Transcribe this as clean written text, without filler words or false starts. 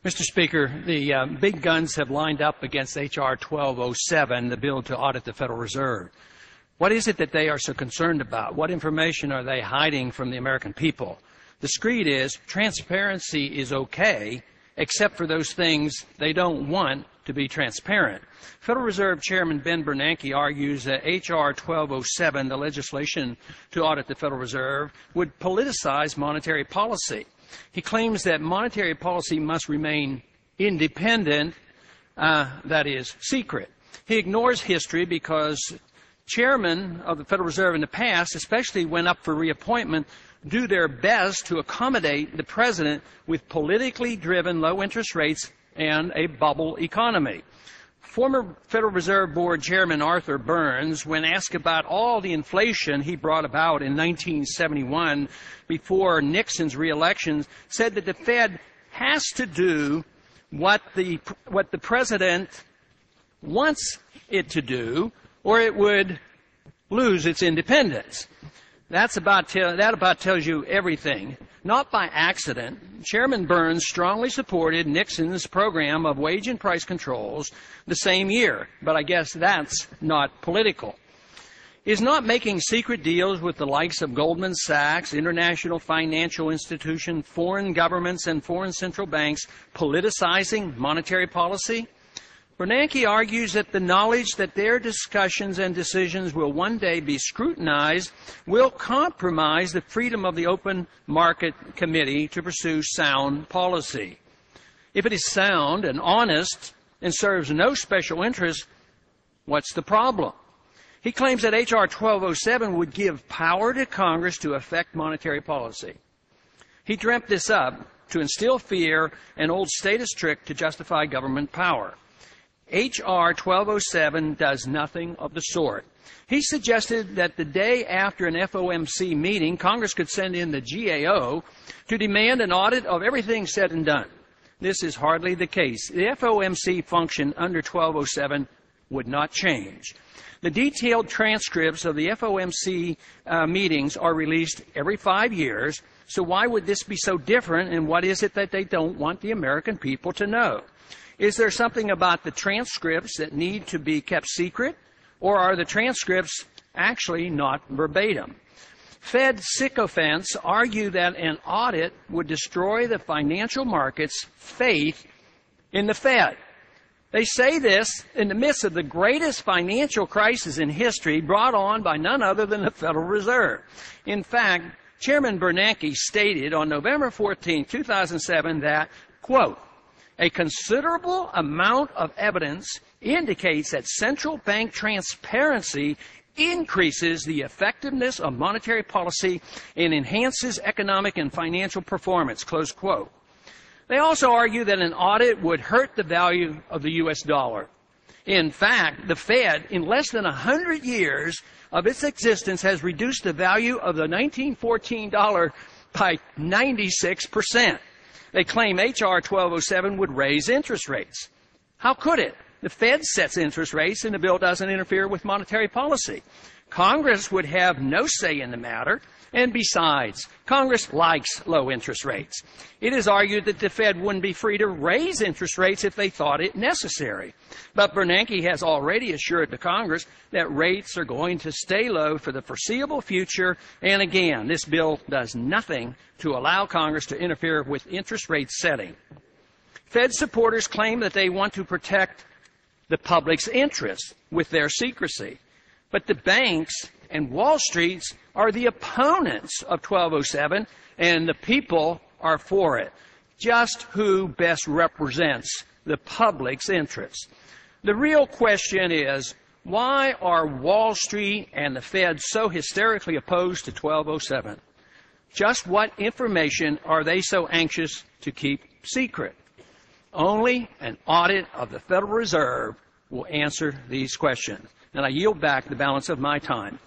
Mr. Speaker, the big guns have lined up against H.R. 1207, the bill to audit the Federal Reserve. What is it that they are so concerned about? What information are they hiding from the American people? The screed is transparency is okay, except for those things they don't want to be transparent. Federal Reserve Chairman Ben Bernanke argues that H.R. 1207, the legislation to audit the Federal Reserve, would politicize monetary policy. He claims that monetary policy must remain independent, that is, secret. He ignores history because chairmen of the Federal Reserve in the past, especially when up for reappointment, do their best to accommodate the president with politically driven low interest rates and a bubble economy. Former Federal Reserve Board Chairman Arthur Burns, when asked about all the inflation he brought about in 1971 before Nixon's reelection, said that the Fed has to do what the president wants it to do, or it would lose its independence. That about tells you everything. Not by accident, Chairman Burns strongly supported Nixon's program of wage and price controls the same year, but I guess that's not political. Is not making secret deals with the likes of Goldman Sachs, international financial institutions, foreign governments, and foreign central banks politicizing monetary policy? Bernanke argues that the knowledge that their discussions and decisions will one day be scrutinized will compromise the freedom of the Open Market Committee to pursue sound policy. If it is sound and honest and serves no special interest, what's the problem? He claims that H.R. 1207 would give power to Congress to affect monetary policy. He dreamt this up to instill fear, an old status trick to justify government power. H.R. 1207 does nothing of the sort. He suggested that the day after an FOMC meeting, Congress could send in the GAO to demand an audit of everything said and done. This is hardly the case. The FOMC function under 1207 would not change. The detailed transcripts of the FOMC meetings are released every 5 years, so why would this be so different, and what is it that they don't want the American people to know? Is there something about the transcripts that need to be kept secret, or are the transcripts actually not verbatim? Fed sycophants argue that an audit would destroy the financial market's faith in the Fed. They say this in the midst of the greatest financial crisis in history brought on by none other than the Federal Reserve. In fact, Chairman Bernanke stated on November 14, 2007 that, quote, a considerable amount of evidence indicates that central bank transparency increases the effectiveness of monetary policy and enhances economic and financial performance, close quote. They also argue that an audit would hurt the value of the U.S. dollar. In fact, the Fed, in less than 100 years of its existence, has reduced the value of the 1914 dollar by 96%. They claim H.R. 1207 would raise interest rates. How could it? The Fed sets interest rates and the bill doesn't interfere with monetary policy. Congress would have no say in the matter, and besides, Congress likes low interest rates. It is argued that the Fed wouldn't be free to raise interest rates if they thought it necessary. But Bernanke has already assured the Congress that rates are going to stay low for the foreseeable future, and again, this bill does nothing to allow Congress to interfere with interest rate setting. Fed supporters claim that they want to protect the public's interest with their secrecy. But the banks and Wall Street are the opponents of 1207, and the people are for it. Just who best represents the public's interests? The real question is, why are Wall Street and the Fed so hysterically opposed to 1207? Just what information are they so anxious to keep secret? Only an audit of the Federal Reserve will answer these questions. And I yield back the balance of my time.